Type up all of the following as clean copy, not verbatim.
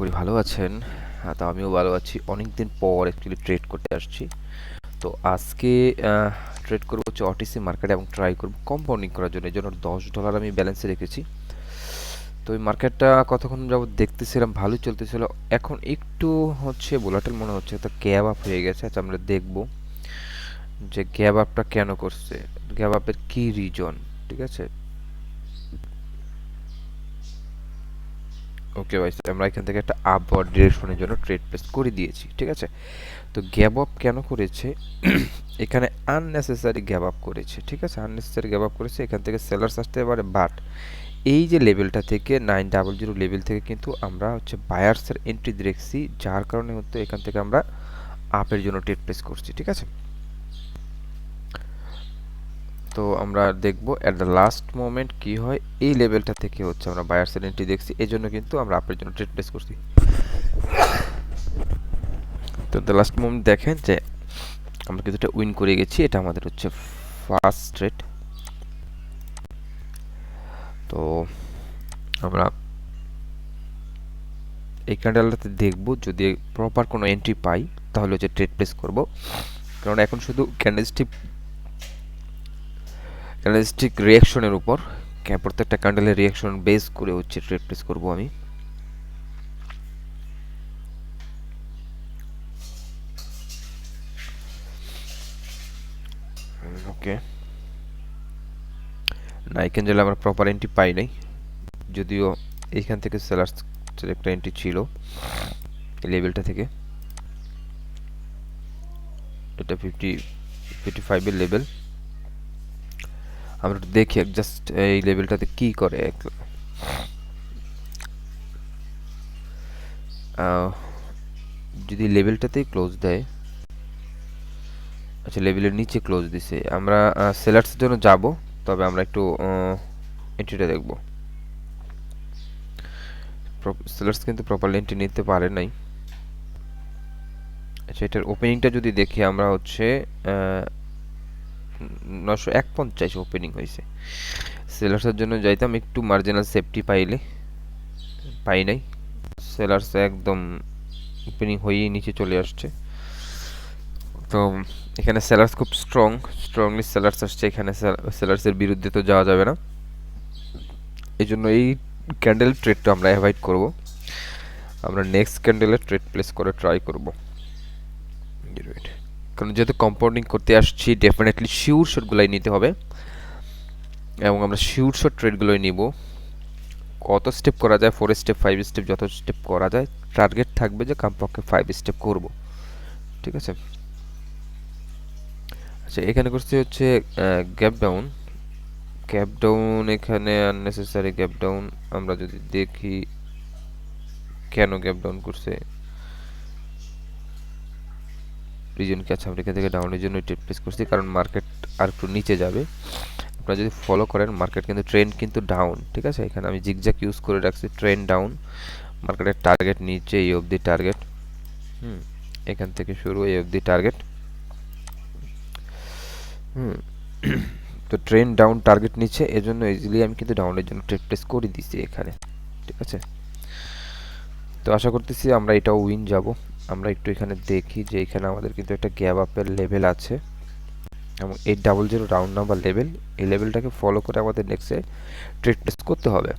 করি ভালো আছেন। তো আমিও ভালো আছি। অনেকদিন পর অ্যাকচুয়ালি ট্রেড করতে আসছি। তো আজকে ট্রেড করব হচ্ছে OTC মার্কেটে এবং ট্রাই করব কম্পাউন্ডিং করার জন্য। এজন্য $10 আমি ব্যালেন্সে রেখেছি। তো এই মার্কেটটা কতক্ষণ যাবত দেখতেছিলাম ভালোই চলতেছিল। এখন একটু হচ্ছে ভোলাটাইল মনে হচ্ছে, তো গ্যাপ আপ হয়ে গেছে। আচ্ছা, আমরা দেখব যে গ্যাপ আপটা কেন করছে, গ্যাপ আপের কি রিজন। ঠিক আছে, ওকে ভাই, আমরা এখান থেকে একটা আপওয়ার্ড ডিরেকশনের জন্য ট্রেড প্লেস করে দিয়েছি। ঠিক আছে, তো গ্যাপ আপ কেন করেছে এখানে আননেসেসারি গ্যাপ আপ করেছে। ঠিক আছে, আননেসেসারি গ্যাপ আপ করেছে, এখান থেকে সেলার্স আসতে পারে, বাট এই যে লেভেলটা থেকে 900 লেভেল থেকে কিন্তু আমরা হচ্ছে বায়ার্সের এন্ট্রি দেখছি, যার কারণে হচ্ছে এখান থেকে আমরা আপের জন্য ট্রেড প্লেস করছি। ঠিক আছে, তো আমরা দেখব এট দ্য লাস্ট মোমেন্ট কি হয়। এই লেভেলটা থেকে হচ্ছে আমরা বায়ার্সের এন্ট্রি দেখছি, এই জন্য কিন্তু আমরা আপের জন্য ট্রেড প্লেস করছি। তো দ্য লাস্ট মোমেন্ট দেখেন যে আমরা কিন্তু এটা উইন করে গেছি। এটা আমাদের হচ্ছে ফার্স্ট ট্রেড। তো আমরা এই ক্যান্ডেলটাতে দেখব, যদি প্রপার কোনো এন্ট্রি পাই তাহলে হচ্ছে ট্রেড প্লেস করব, কারণ এখন শুধু ক্যান্ডেলস্টিক রিয়াকশনের উপর, প্রত্যেকটা ক্যান্ডেলের রিয়াকশন বেস করে হচ্ছে ট্রেড প্লেস করব আমি। ওকে, না এই ক্যান্ডেলে আমরা প্রপার এন্ট্রি পাই নাই, যদিও এইখান থেকে সেলার্স একটা এন্ট্রি ছিল এই লেভেলটা থেকে। এটা 55 এর লেভেল। আমরা একটু দেখি জাস্ট এই লেভেলটাতে কি করে। যদি লেভেলটাতেই ক্লোজ দেয়, আচ্ছা লেভেলের নিচে ক্লোজ দিছে, আমরা সেলার্সের জন্য যাব, তবে আমরা একটু এন্ট্রিটা দেখব। সেলার্স কিন্তু প্রপারলি এন্ট্রি নিতে পারে নাই। আচ্ছা, এটার ওপেনিংটা যদি দেখি আমরা হচ্ছে 951 ওপেনিং হয়েছে। সেলার্সের জন্য যাইতাম একটু মার্জিনাল সেফটি পাইলে, পাই নাই। সেলার্স একদম ওপেনিং হয়েই নিচে চলে আসছে। তো এখানে সেলার্স খুব স্ট্রংলি সেলার্স আসছে, এখানে সেলার্সের বিরুদ্ধে তো যাওয়া যাবে না, এই জন্য এই ক্যান্ডেল ট্রেডটা আমরা অ্যাভয়েড করব। আমরা নেক্সট ক্যান্ডেলের ট্রেড প্লেস করে ট্রাই করব, কারণ যেহেতু কম্পাউন্ডিং করতে আসছি ডেফিনেটলি শিওর শটগুলাই নিতে হবে, এবং আমরা শিওর শট ট্রেডগুলোই নিব। কত স্টেপ করা যায়, 4 স্টেপ 5 স্টেপ, যত স্টেপ করা যায়, টার্গেট থাকবে যে কমপক্ষে 5 স্টেপ করব। ঠিক আছে, আচ্ছা এখানে করতে হচ্ছে গ্যাপ ডাউন। গ্যাপ ডাউন এখানে আননেসেসারি গ্যাপ ডাউন। আমরা যদি দেখি কেন গ্যাপ ডাউন করছে, রিজন কি, আচ্ছা আমরা এখান থেকে ডাউনের জন্য ট্রেড প্লেস করছি, কারণ মার্কেট আর একটু নিচে যাবে। আপনারা যদি ফলো করেন মার্কেট কিন্তু ট্রেন্ড কিন্তু ডাউন। ঠিক আছে, এখানে আমি জিগজ্যাগ ইউজ করে রাখছি, ট্রেন্ড ডাউন, মার্কেটের টার্গেট নিচে, এই অবধি টার্গেট। এখান থেকে শুরু, এই অবধি টার্গেট। তো ট্রেন্ড ডাউন, টার্গেট নিচে, এজন্য ইজিলি আমি কিন্তু ডাউনের জন্য ট্রেড প্লেস করে দিছি এখানে। ঠিক আছে, তো আশা করতেছি আমরা এটাও উইন যাব। আমরা একটু এখানে দেখি যে এখানে আমাদের কিন্তু একটা গ্যাপ আপের লেভেল আছে, এবং 800 রাউন্ড নাম্বার লেভেল, এই লেভেলটাকে ফলো করে আমাদের নেক্সটে ট্রেড প্লেস করতে হবে।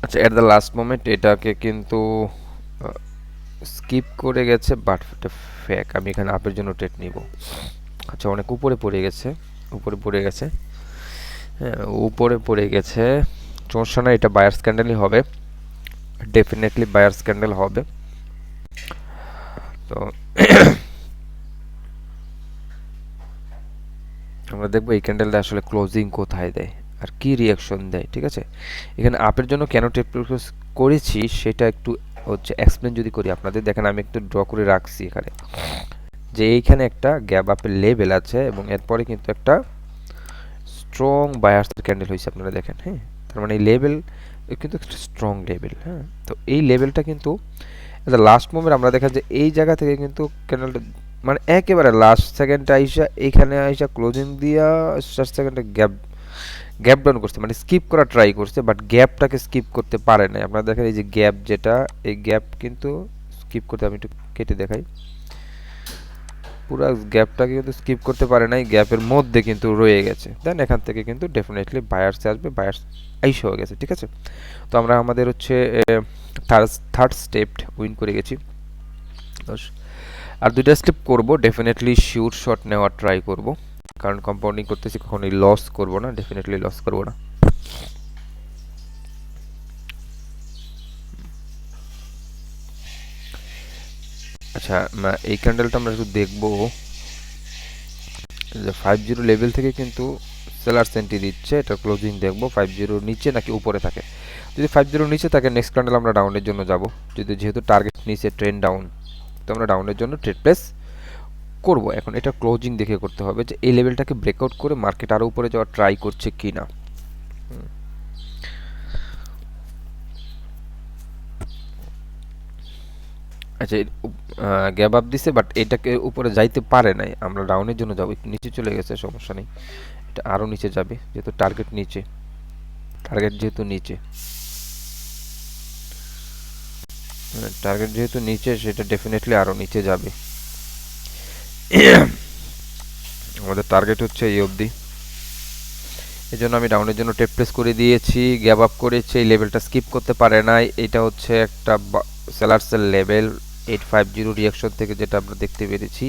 আচ্ছা, এট দ্য লাস্ট মোমেন্ট এটাকে কিন্তু স্কিপ করে গেছে, বাট এটা ফেক। আমি এখানে আপের জন্য ট্রেড নিব। আচ্ছা, অনেক উপরে পড়ে গেছে, উপরে পড়ে গেছে, হ্যাঁ উপরে পড়ে গেছে, সমস্যা না, এটা বায়ার স্ক্যান্ডেলই হবে, ডেফিনেটলি বায়ার স্ক্যান্ডেল হবে। তো আমরা দেখবো এই ক্যান্ডেলটা আসলে ক্লোজিং কোথায় দেয় আর কি রিয়াকশন দেয়। ঠিক আছে, এখানে আপের জন্য কেন ট্রেড প্লেস করেছি সেটা একটু হচ্ছে এক্সপ্লেন যদি করি আপনাদের। দেখেন আমি একটু ড্র করে রাখছি এখানে, যে এইখানে একটা গ্যাপ আপের লেভেল আছে, এবং এরপরে কিন্তু একটা স্ট্রং বায়ার্সের ক্যান্ডেল হয়েছে, আপনারা দেখেন। হ্যাঁ, তার মানে এই লেভেল কিন্তু একটা স্ট্রং লেভেল। হ্যাঁ, তো এই লেভেলটা কিন্তু লাস্ট মোমেন্ট আমরা দেখা যে এই জায়গা থেকে কিন্তু ক্যান্ডেলটা মানে একেবারে লাস্ট সেকেন্ডে আইসা এইখানে আইসা ক্লোজিং দিয়া 4 সেকেন্ডে গ্যাপ ডাউন করছে মানে স্কিপ করা ট্রাই করছে, বাট গ্যাপটাকে স্কিপ করতে পারে না। আপনারা দেখেন এই যে গ্যাপ, যেটা এই গ্যাপ কিন্তু স্কিপ করতে, আমি একটু কেটে দেখাই, পুরো গ্যাপটাকে কিন্তু স্কিপ করতে পারে নাই, গ্যাপের মধ্যে কিন্তু রয়ে গেছে। দেন এখান থেকে কিন্তু ডেফিনেটলি বায়ার্সে আসবে, বায়ার্স আইসা হয়ে গেছে, ঠিক আছে। তো আমরা আমাদের হচ্ছে থার্ড স্টেপ উইন করে গেছি। আর দুইটা স্টেপ করব, ডেফিনেটলি শিওর শট নেওয়ার ট্রাই করব, কারণ কম্পাউন্ডিং করতেছি, কখনোই লস করব না, ডেফিনেটলি লস করব না। আচ্ছা, এই ক্যান্ডেলটা আমরা একটু দেখবো যে 50 লেভেল থেকে কিন্তু সেলার সেন্টি দিচ্ছে, এটা ক্লোজিং দেখবো 50 নিচে নাকি উপরে থাকে। যদি 50 নিচে থাকে নেক্সট ক্যান্ডেল আমরা ডাউনের জন্য যাব। যদি যেহেতু টার্গেট নিচে, ট্রেন্ড ডাউন, তো আমরা ডাউনের জন্য ট্রেড প্লেস করব। এখন এটা ক্লোজিং দেখে করতে হবে যে এই লেভেলটাকে ব্রেকআউট করে মার্কেট আরো উপরে যাওয়ার ট্রাই করছে কিনা। আচ্ছা, গ্যাপ আপ দিছে, বাট এটাকে উপরে যাইতে পারে নাই, আমরা ডাউনের জন্য যাবো। একটু নিচে চলে গেছে, সমস্যা নেই, এটা আরো নিচে যাবে যেহেতু টার্গেট নিচে, টার্গেট যেহেতু নিচে সেটা ডেফিনেটলি আরো নিচে যাবে। আমাদের টার্গেট হচ্ছে এই অবধি, এই জন্য আমি ডাউনের জন্য টেপ প্লেস করে দিয়েছি, গ্যাপ আপ করেছে, এই লেভেলটা স্কিপ করতে পারে নাই। এটা হচ্ছে একটা সেলার্সের লেভেল 850 রিয়াকশন থেকে যেটা আমরা দেখতে পেরেছি,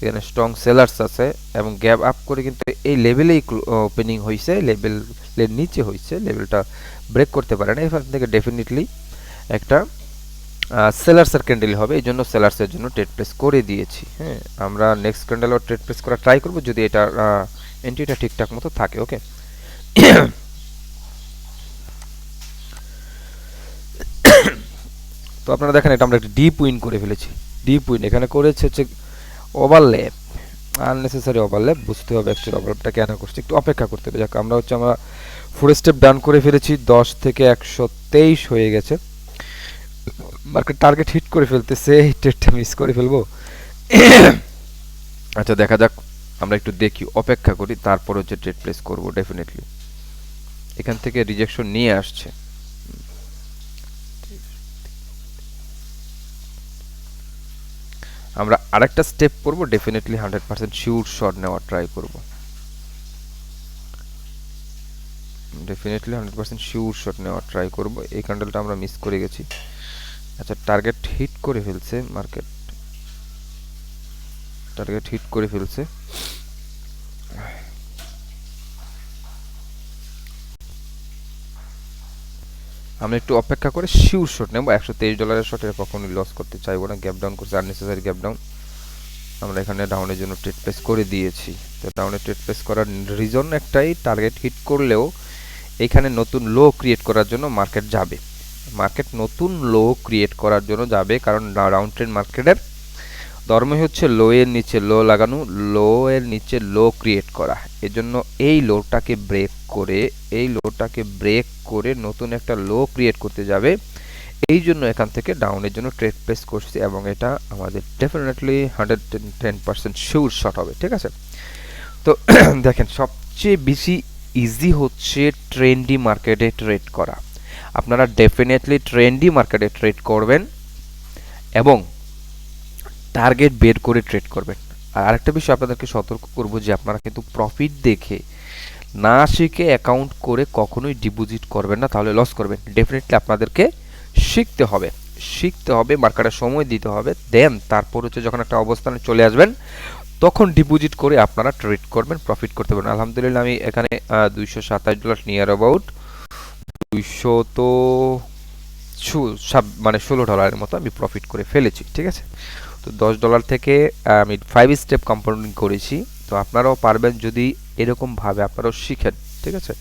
এখানে স্ট্রং সেলার্স আছে এবং গ্যাপ আপ করে কিন্তু এই লেভেলেই ওপেনিং হয়েছে, লেভেলের নিচে হয়েছে, লেভেলটা ব্রেক করতে পারে না। এখান থেকে ডেফিনেটলি একটা সেলার্সের ক্যান্ডেল হবে, এই জন্য সেলার্সের জন্য ট্রেড প্লেস করে দিয়েছি। হ্যাঁ, আমরা নেক্সট ক্যান্ডেলও ট্রেড প্লেস করা ট্রাই করব যদি এটা এন্ট্রিটা ঠিকঠাক মতো থাকে। ওকে, তো আপনারা দেখেন এটা আমরা একটা ডিপ উইন করে ফেলেছি। ডিপ উইন এখানে করেছে হচ্ছে ওভারল্যাপ, আননেসেসারি ওভারল্যাপ, বুঝতে হবে অ্যাকচুয়ালি ওভারল্যাপটা কেন করছে, একটু অপেক্ষা করতে হবে। যাক, আমরা ফোর স্টেপ ডান করে ফেলেছি, 10 থেকে 123 হয়ে গেছে, মার্কেট টার্গেট হিট করে ফেলতেছে, এই ট্রেডটা মিস করে ফেলবো। আচ্ছা, দেখা যাক, আমরা একটু দেখি, অপেক্ষা করি, তারপর হচ্ছে ট্রেড প্লেস করব। ডেফিনেটলি এখান থেকে রিজেকশন নিয়ে আসছে, আমরা আরেকটা স্টেপ করব, ডেফিনেটলি 100% শিওর শট নেওয়ার ট্রাই করব, ডেফিনেটলি 100% শিওর শট নেওয়ার ট্রাই করব। এই ক্যান্ডেলটা আমরা মিস করে গেছি। আচ্ছা, টার্গেট হিট করে ফেলছে মার্কেট, টার্গেট হিট করে ফেলছে। আমরা একটু অপেক্ষা করে শিওর শট নেব, $123 শট, এটা কখনোই লস করতে চাইবো না। গ্যাপ ডাউন করছে, আননেসেসারি গ্যাপ ডাউন, আমরা এখানে ডাউনের জন্য ট্রেড প্লেস করে দিয়েছি। তো ডাউনে ট্রেড প্লেস করার রিজন একটাই, টার্গেট হিট করলেও এখানে নতুন লো ক্রিয়েট করার জন্য মার্কেট যাবে, মার্কেট নতুন লো ক্রিয়েট করার জন্য যাবে, কারণ ডাউন ট্রেন্ড মার্কেটের ধর্মই হচ্ছে লো এর নিচে লো লাগানো, লো এর নিচে লো ক্রিয়েট করা। এজন্য এই লোটাকে ব্রেক করে নতুন একটা লো ক্রিয়েট করতে যাবে, এই জন্য এখান থেকে ডাউনের জন্য ট্রেড প্লেস করছি, এবং এটা আমাদের ডেফিনেটলি 110% শিওর শট হবে, ঠিক আছে। তো দেখেন, সবচেয়ে বেশি ইজি হচ্ছে ট্রেন্ডি মার্কেটে ট্রেড করা। আপনারা ডেফিনেটলি ট্রেন্ডি মার্কেটে ট্রেড করবেন এবং টার্গেট বের করে ট্রেড করবেন। আর আরেকটা বিষয় আপনাদেরকে সতর্ক করব যে আপনারা কিন্তু প্রফিট দেখে না শিখে অ্যাকাউন্ট করে কখনোই ডিপোজিট করবেন না, তাহলে লস করবেন। ডেফিনেটলি আপনাদেরকে শিখতে হবে, মার্কেটে সময় দিতে হবে, দেন তারপর হচ্ছে যখন একটা অবস্থানে চলে আসবেন তখন ডিপোজিট করে আপনারা ট্রেড করবেন, প্রফিট করতে পারবেন। আলহামদুলিল্লাহ আমি এখানে $227 নিয়ার অ্যাবাউট 200 তো মানে $16 মতো আমি প্রফিট করে ফেলেছি, ঠিক আছে। তো $10 থেকে আমি 5 স্টেপ কম্পাউন্ডিং করেছি। তো আপনারাও পারবেন যদি এরকমভাবে আপনারাও শিখেন, ঠিক আছে।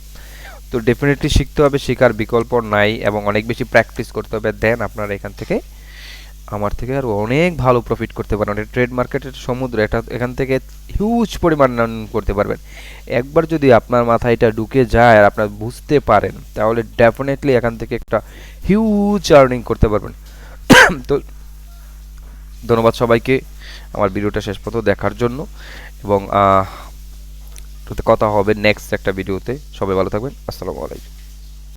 তো ডেফিনেটলি শিখতে হবে, শেখার বিকল্প নাই, এবং অনেক বেশি প্র্যাকটিস করতে হবে, দেন আপনারা এখান থেকে আমার থেকে আর অনেক ভালো প্রফিট করতে পারবেন। এটা ট্রেড মার্কেটের সমুদ্র, এটা এখান থেকে হিউজ পরিমাণ আর্ন করতে পারবেন। একবার যদি আপনার মাথায় এটা ঢুকে যায় আর আপনারা বুঝতে পারেন, তাহলে ডেফিনেটলি এখান থেকে একটা হিউজ আর্নিং করতে পারবেন। তো ধন্যবাদ সবাইকে আমার ভিডিওটা শেষ পর্যন্ত দেখার জন্য, এবং কথা হবে নেক্সট একটা ভিডিওতে। সবাই ভালো থাকবেন। আসসালামু আলাইকুম।